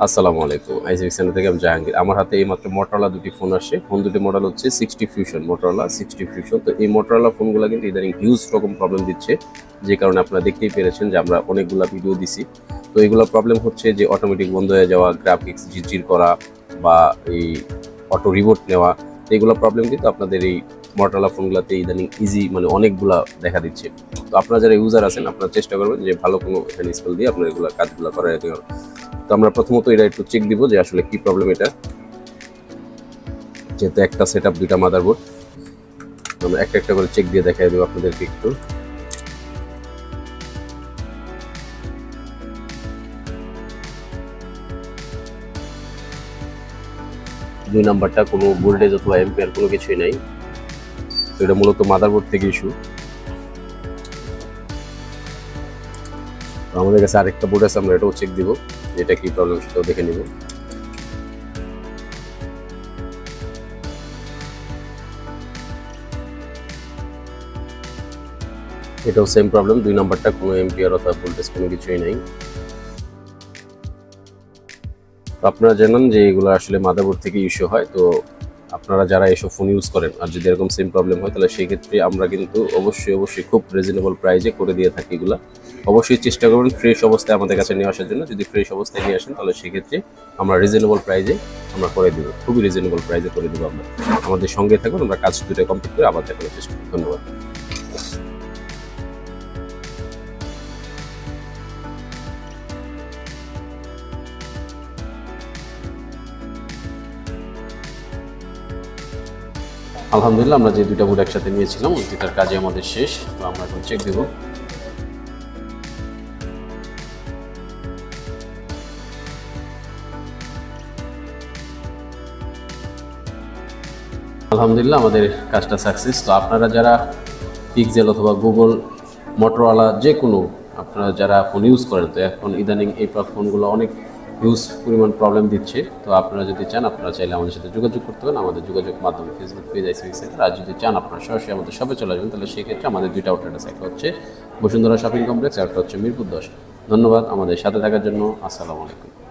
আসসালামু আলাইকুম। আইজিএক্স চ্যানেল থেকে আমি জাহাঙ্গীর। আমার হাতে এইমাত্র Motorola দুটি ফোন আসছে। ফোন দুটির মডেল হচ্ছে 60 Fusion, Motorola 60 Fusion। তো এই Motorola ফোনগুলা কিন্তু ইদানিং হিউজ রকম প্রবলেম দিচ্ছে। যে কারণে আপনারা দেখতেই পেরেছেন যে আমরা অনেকগুলা ভিডিও দিছি। তো এগুলা প্রবলেম হচ্ছে যে অটোমেটিক বন্ধ হয়ে যাওয়া, গ্রাফিক্স ঝিরঝির করা বা এই অটো রিবোট নেওয়া। তো এগুলো প্রবলেম কিন্তু আপনাদের এই Motorola ফোনগুলাতে ইদানিং মানে অনেকগুলা দেখা দিচ্ছে। তো আপনারা যারা ইউজার আছেন আপনারা চেষ্টা করবেন যে ভালো কোনো এখানে ইনস্টল দিয়ে আপনারা এগুলা কাজগুলা করার। তো আমরা প্রথমত এটা একটু চেক দিব যে আসলে কি প্রবলেম এটা, যেহেতু একটা সেটআপ দুইটা মাদারবোর্ড। আমরা একটা একটা করে চেক দিয়ে দেখাই দেবো আপনাদেরকে একটু। দুই নাম্বারটা কোনো ভোল্টেজ অথবা এম্পিয়ার কোনো কিছুই নাই, তো এটা মূলত মাদারবোর্ড থেকে ইস্যু। আমাদের কাছে আরেকটা বোর্ড আছে, আমরা এটাও চেক দিব এটা কি প্রবলেম সেটাও দেখে নিব। এটাও সেম প্রবলেম, দুই নাম্বারটা কোনো এম্পিয়ার অথবা ভোল্টেজ কোনো কিছুই নাই। তো আপনারা জানেন যে এগুলো আসলে মাদারবোর্ড থেকে ইস্যু হয়। তো আপনারা যারা এসব ফোন ইউজ করেন আর যদি এরকম সেম প্রবলেম হয় তাহলে সেই ক্ষেত্রে আমরা কিন্তু অবশ্যই খুব রিজনেবল প্রাইসে করে দিয়ে থাকি এগুলো। অবশ্যই চেষ্টা করবেন ফ্রেশ অবস্থায় আমাদের কাছে নিয়ে আসার জন্য। যদি ফ্রেশ অবস্থায় নিয়ে আসেন তাহলে সেক্ষেত্রে আমরা রিজনেবল প্রাইসে আমরা করে দেবো, খুবই রিজনেবল প্রাইসে করে দেবো আমরা। আমাদের সঙ্গে থাকুন, আমরা কাজ দুটো কমপ্লিট করে আবার দেখানোর চেষ্টা করি। ধন্যবাদ। আলহামদুলিল্লাহ, আমরা যে দুইটা বোর্ড একসাথে নিয়েছিলাম ওই দুটার কাজে আমাদের শেষ। তো আমরা এখন চেক দেব। আলহামদুলিল্লাহ, আমাদের কাজটা সাকসেস। তো আপনারা যারা পিক্সেল অথবা গুগল, Motorola যে কোনো আপনারা যারা ফোন ইউজ করেন, তো এখন ইদানিং এই ফোনগুলো অনেক হিউজ পরিমাণ প্রবলেম দিচ্ছে। তো আপনারা যদি চান আপনারা চাইলে আমাদের সাথে যোগাযোগ করতে পারেন। আমাদের যোগাযোগ মাধ্যমে ফেসবুক পেজ আইজিএক্স সেন্টার। আর যদি চান আপনারা সরাসরি আমাদের শপে চলে আসবেন তাহলে সেক্ষেত্রে আমাদের দুইটা আউটলেট আছে, একটা হচ্ছে বসুন্ধরা শপিং কমপ্লেক্স আর একটা হচ্ছে মিরপুর 10। ধন্যবাদ আমাদের সাথে থাকার জন্য। আসসালামু আলাইকুম।